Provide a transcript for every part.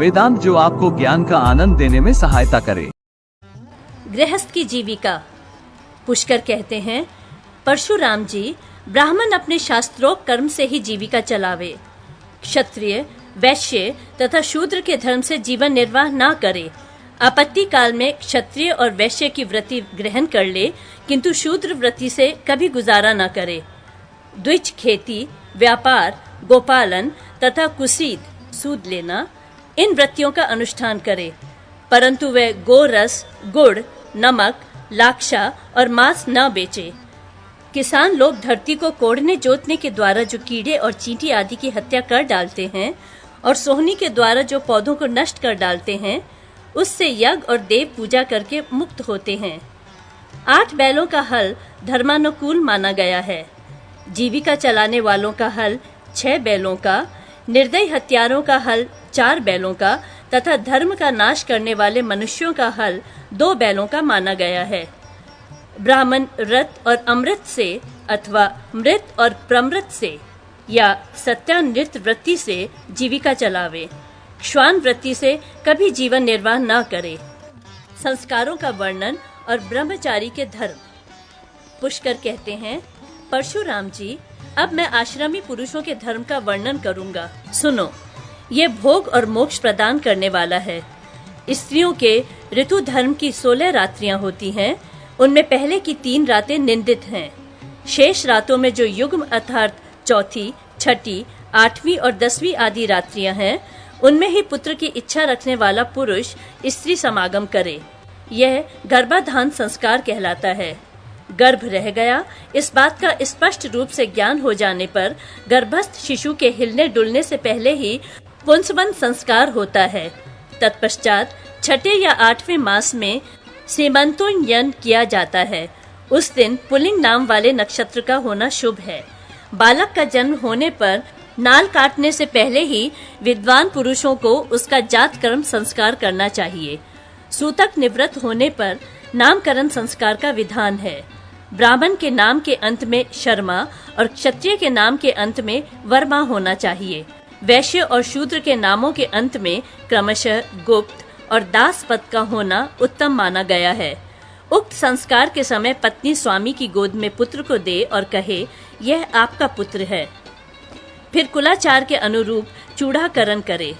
वेदांत जो आपको ज्ञान का आनंद देने में सहायता करे। गृहस्थ की जीविका। पुष्कर कहते हैं, परशुराम जी, ब्राह्मण अपने शास्त्रोक्त कर्म से ही जीविका चलावे। क्षत्रिय, वैश्य तथा शूद्र के धर्म से जीवन निर्वाह ना करे। आपत्ति काल में क्षत्रिय और वैश्य की व्रति ग्रहण कर ले, किंतु शूद्र व्रति से कभी गुजारा न करे। द्विज खेती, व्यापार, गोपालन तथा कुसीद सूद लेना, इन व्रतियों का अनुष्ठान करे, परंतु वे गोरस, गुड़, नमक, लाक्षाा और मांस न बेचे। किसान लोग धरती को कोड़ने जोतने के द्वारा जो कीड़े और चींटी आदि की हत्या कर डालते हैं और सोहनी के द्वारा जो पौधों को नष्ट कर डालते हैं, उससे यज्ञ और देव पूजा करके मुक्त होते हैं। 8 बैलों का हल धर्मानुकूल माना गया है। जीविका चलाने वालों का हल 6 बैलों का, निर्दयी हत्यारों का हल 4 बैलों का तथा धर्म का नाश करने वाले मनुष्यों का हल 2 बैलों का माना गया है। ब्राह्मण रत और अमृत से अथवा मृत और प्रमृत से या सत्यानृत वृत्ति से जीविका चलावे। श्वान वृत्ति से कभी जीवन निर्वाह न करे। संस्कारों का वर्णन और ब्रह्मचारी के धर्म। पुष्कर कहते हैं, परशुराम जी, अब मैं आश्रमी पुरुषों के धर्म का वर्णन करूंगा, सुनो। ये भोग और मोक्ष प्रदान करने वाला है। स्त्रियों के ऋतु धर्म की 16 रात्रियां होती हैं, उनमें पहले की 3 रातें निंदित हैं। शेष रातों में जो युग्म अर्थात चौथी, छठी, 8वीं और 10वीं आदि रात्रियां हैं, उनमें ही पुत्र की इच्छा रखने वाला पुरुष स्त्री समागम करे। यह गर्भाधान संस्कार कहलाता है। गर्भ रह गया, इस बात का स्पष्ट रूप से ज्ञान हो जाने पर गर्भस्थ शिशु के हिलने डुलने से पहले ही पुंसवन संस्कार होता है। तत्पश्चात 6ठे या 8वें मास में सीमंतोन्नयन किया जाता है। उस दिन पुल्लिंग नाम वाले नक्षत्र का होना शुभ है। बालक का जन्म होने पर नाल काटने से पहले ही विद्वान पुरुषों को उसका जात कर्म संस्कार करना चाहिए। सूतक निवृत्त होने पर नामकरण संस्कार का विधान है। ब्राह्मण के नाम के अंत में शर्मा और क्षत्रिय के नाम के अंत में वर्मा होना चाहिए। वैश्य और शूद्र के नामों के अंत में क्रमशः गुप्त और दास पद का होना उत्तम माना गया है। उक्त संस्कार के समय पत्नी स्वामी की गोद में पुत्र को दे और कहे, यह आपका पुत्र है। फिर कुलाचार के अनुरूप चूड़ाकरण करे।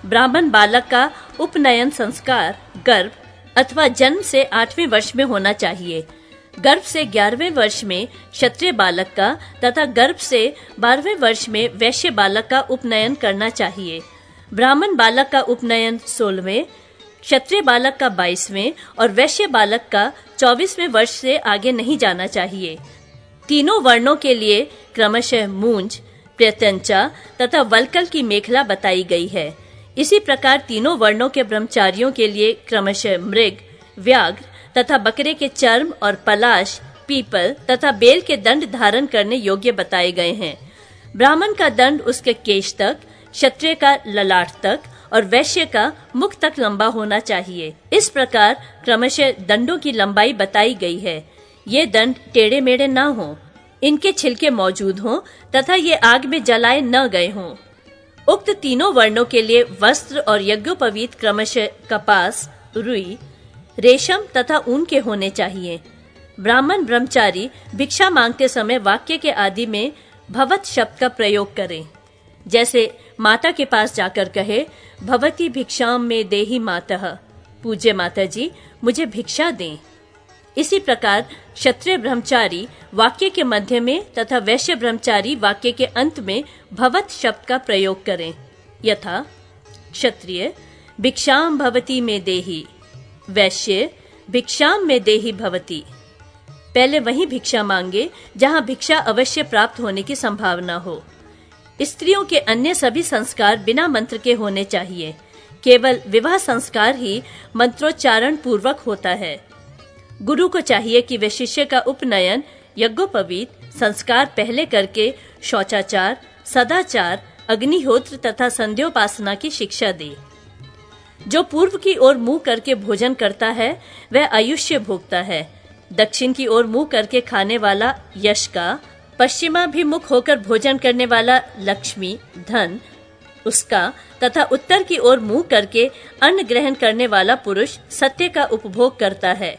ब्राह्मण बालक का उपनयन संस्कार गर्भ अथवा जन्म से 8वें वर्ष में होना चाहिए। गर्भ से 11वें वर्ष में क्षत्रिय बालक का तथा गर्भ से 12वें वर्ष में वैश्य बालक का उपनयन करना चाहिए। ब्राह्मण बालक का उपनयन 16वें, क्षत्रिय बालक का 22वें और वैश्य बालक का 24वें वर्ष से आगे नहीं जाना चाहिए। तीनों वर्णों के लिए क्रमशः मूंज, प्रत्यंचा तथा वल्कल की मेखला बताई गई है। इसी प्रकार तीनों वर्णों के ब्रह्मचारियों के लिए क्रमशः मृग, व्याघ्र तथा बकरे के चर्म और पलाश, पीपल तथा बेल के दंड धारण करने योग्य बताए गए हैं। ब्राह्मण का दंड उसके केश तक, क्षत्रिय का ललाट तक और वैश्य का मुख तक लंबा होना चाहिए। इस प्रकार क्रमशः दंडों की लंबाई बताई गई है। ये दंड टेढ़े मेढ़े न हों, इनके छिलके मौजूद हों तथा ये आग में जलाए न गए हों। उक्त तीनों वर्णों के लिए वस्त्र और यज्ञोपवीत क्रमशः कपास, रुई, रेशम तथा ऊन के होने चाहिए। ब्राह्मण ब्रह्मचारी भिक्षा मांगते समय वाक्य के आदि में भवत शब्द का प्रयोग करें। जैसे माता के पास जाकर कहे, भवती भिक्षाम में देहि मातः, पूज्य माता जी मुझे भिक्षा दें। इसी प्रकार क्षत्रिय ब्रह्मचारी वाक्य के मध्य में तथा वैश्य ब्रह्मचारी वाक्य के अंत में भवत शब्द का प्रयोग करें। यथा क्षत्रिय भिक्षाम भवती में देहि, वैश्य भिक्षाम में देहि भवती। पहले वहीं भिक्षा मांगे जहां भिक्षा अवश्य प्राप्त होने की संभावना हो। स्त्रियों के अन्य सभी संस्कार बिना मंत्र के होने चाहिए। केवल विवाह संस्कार ही मंत्रोच्चारण पूर्वक होता है। गुरु को चाहिए कि वे शिष्य का उपनयन यज्ञोपवीत संस्कार पहले करके शौचाचार, सदाचार, अग्निहोत्र तथा संध्योपासना की शिक्षा दे। जो पूर्व की ओर मुंह करके भोजन करता है वह आयुष्य भोगता है। दक्षिण की ओर मुंह करके खाने वाला यश का, पश्चिमाभिमुख होकर भोजन करने वाला लक्ष्मी, धन, उसका तथा उत्तर की ओर मुंह करके अन्न ग्रहण करने वाला पुरुष सत्य का उपभोग करता है।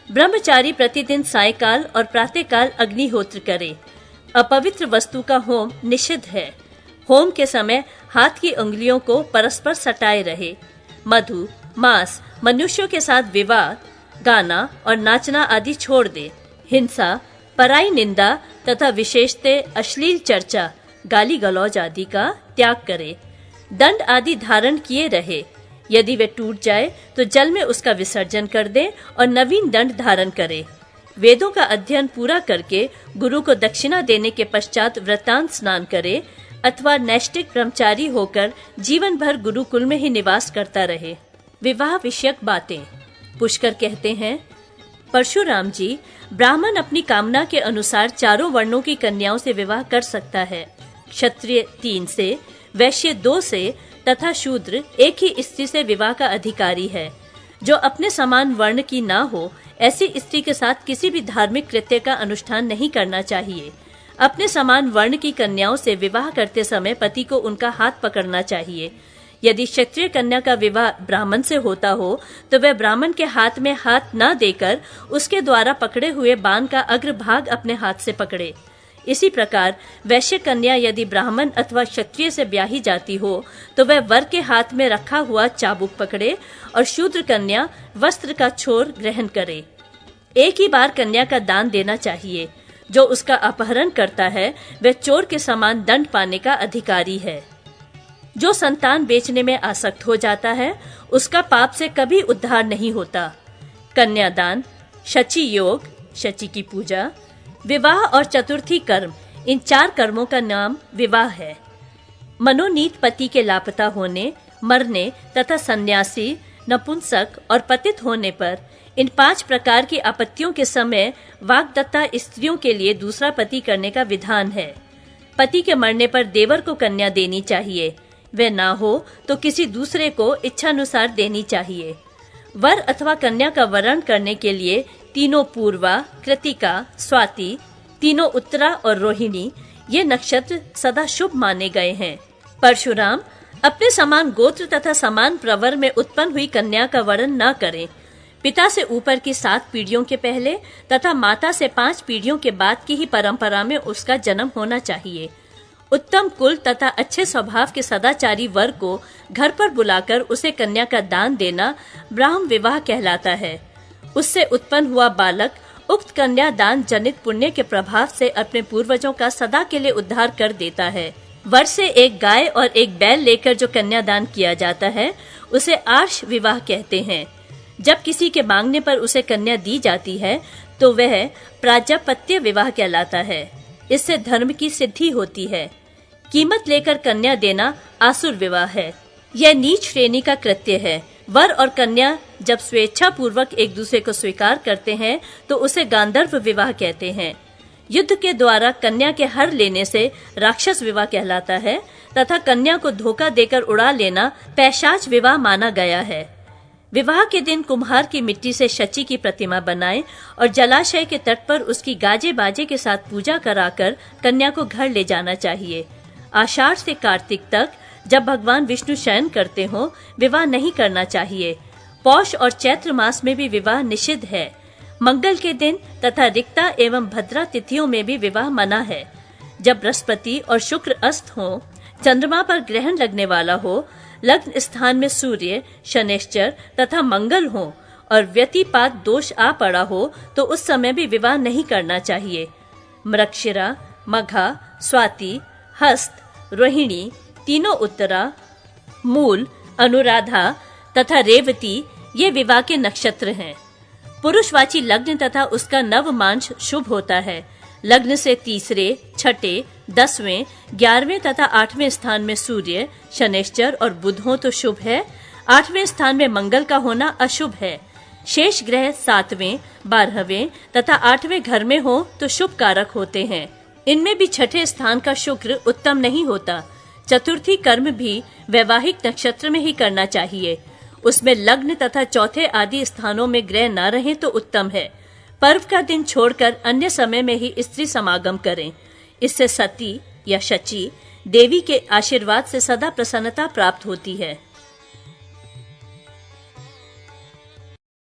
ब्रह्मचारी प्रतिदिन सायकाल और प्रातःकाल अग्निहोत्र करे। अपवित्र वस्तु का होम निषिद्ध है। होम के समय हाथ की उंगलियों को परस्पर सटाए रहे। मधु, मांस, मनुष्यों के साथ विवाद, गाना और नाचना आदि छोड़ दे। हिंसा, पराई निंदा तथा विशेषतः अश्लील चर्चा, गाली गलौज आदि का त्याग करे। दंड आदि धारण किए रहे। यदि वे टूट जाए तो जल में उसका विसर्जन कर दे और नवीन दंड धारण करे। वेदों का अध्ययन पूरा करके गुरु को दक्षिणा देने के पश्चात व्रतांत स्नान करे अथवा नैष्ठिक ब्रह्मचारी होकर जीवन भर गुरुकुल में ही निवास करता रहे। विवाह विषयक बातें। पुष्कर कहते हैं, परशुराम जी, ब्राह्मण अपनी कामना के अनुसार चारों वर्णों की कन्याओं से विवाह कर सकता है। क्षत्रिय 3 से, वैश्य 2 से तथा शूद्र एक ही स्त्री से विवाह का अधिकारी है। जो अपने समान वर्ण की ना हो, ऐसी स्त्री के साथ किसी भी धार्मिक कृत्य का अनुष्ठान नहीं करना चाहिए। अपने समान वर्ण की कन्याओं से विवाह करते समय पति को उनका हाथ पकड़ना चाहिए। यदि क्षत्रिय कन्या का विवाह ब्राह्मण से होता हो तो वह ब्राह्मण के हाथ में हाथ न देकर उसके द्वारा पकड़े हुए बाण का अग्रभाग अपने हाथ से पकड़े। इसी प्रकार वैश्य कन्या यदि ब्राह्मण अथवा क्षत्रिय से ब्याही जाती हो तो वह वर के हाथ में रखा हुआ चाबुक पकड़े और शूद्र कन्या वस्त्र का छोर ग्रहण करे। एक ही बार कन्या का दान देना चाहिए। जो उसका अपहरण करता है वह चोर के समान दंड पाने का अधिकारी है। जो संतान बेचने में आसक्त हो जाता है उसका पाप से कभी उद्धार नहीं होता। कन्यादान, शची योग, शची की पूजा, विवाह और चतुर्थी कर्म, इन 4 कर्मों का नाम विवाह है। मनोनीत पति के लापता होने, मरने तथा सन्यासी, नपुंसक और पतित होने पर इन 5 प्रकार की आपत्तियों के समय वाग्दत्ता स्त्रियों के लिए दूसरा पति करने का विधान है। पति के मरने पर देवर को कन्या देनी चाहिए। वह ना हो तो किसी दूसरे को इच्छानुसार देनी चाहिए। वर अथवा कन्या का वरण करने के लिए तीनों पूर्वा, कृतिका, स्वाति, तीनों उत्तरा और रोहिणी ये नक्षत्र सदा शुभ माने गए हैं। परशुराम अपने समान गोत्र तथा समान प्रवर में उत्पन्न हुई कन्या का वरण न करें। पिता से ऊपर की 7 पीढ़ियों के पहले तथा माता से 5 पीढ़ियों के बाद की ही परंपरा में उसका जन्म होना चाहिए। उत्तम कुल तथा अच्छे स्वभाव के सदाचारी वर को घर पर बुलाकर उसे कन्या का दान देना ब्राह्म विवाह कहलाता है। उससे उत्पन्न हुआ बालक उक्त कन्या दान जनित पुण्य के प्रभाव से अपने पूर्वजों का सदा के लिए उद्धार कर देता है। वर से एक गाय और एक बैल लेकर जो कन्यादान किया जाता है उसे आर्ष विवाह कहते हैं। जब किसी के मांगने पर उसे कन्या दी जाती है तो वह प्राजापत्य विवाह कहलाता है। इससे धर्म की सिद्धि होती है। कीमत लेकर कन्या देना आसुर विवाह है। यह नीच श्रेणी का कृत्य है। वर और कन्या जब स्वेच्छा पूर्वक एक दूसरे को स्वीकार करते हैं तो उसे गांधर्व विवाह कहते हैं। युद्ध के द्वारा कन्या के हर लेने से राक्षस विवाह कहलाता है तथा कन्या को धोखा देकर उड़ा लेना पैशाच विवाह माना गया है। विवाह के दिन कुम्हार की मिट्टी से शची की प्रतिमा बनाएं और जलाशय के तट पर उसकी गाजे बाजे के साथ पूजा कराकर कन्या को घर ले जाना चाहिए। आषाढ़ से कार्तिक तक जब भगवान विष्णु शयन करते हो विवाह नहीं करना चाहिए। पौष और चैत्र मास में भी विवाह निषिद्ध है। मंगल के दिन तथा रिक्ता एवं भद्रा तिथियों में भी विवाह मना है। जब बृहस्पति और शुक्र अस्त हो, चंद्रमा पर ग्रहण लगने वाला हो, लग्न स्थान में सूर्य, शनैश्चर तथा मंगल हो और व्यतिपात दोष आ पड़ा हो तो उस समय भी विवाह नहीं करना चाहिए। मृगशिरा, मघा, स्वाति, हस्त, रोहिणी, तीनों उत्तरा, मूल, अनुराधा तथा रेवती ये विवाह के नक्षत्र हैं। पुरुषवाची लग्न तथा उसका नवमांश शुभ होता है। लग्न से तीसरे, छठे, 10वें, 11वें तथा 8वें स्थान में सूर्य, शनैश्चर और बुध हो तो शुभ है। 8वें स्थान में मंगल का होना अशुभ है। शेष ग्रह 7वें, 12वें तथा 8वें घर में हो तो शुभ कारक होते हैं। इनमें भी छठे स्थान का शुक्र उत्तम नहीं होता। चतुर्थी कर्म भी वैवाहिक नक्षत्र में ही करना चाहिए। उसमें लग्न तथा चौथे आदि स्थानों में ग्रह न रहे तो उत्तम है। पर्व का दिन छोड़कर अन्य समय में ही स्त्री समागम करें। इससे सती या शची देवी के आशीर्वाद से सदा प्रसन्नता प्राप्त होती है।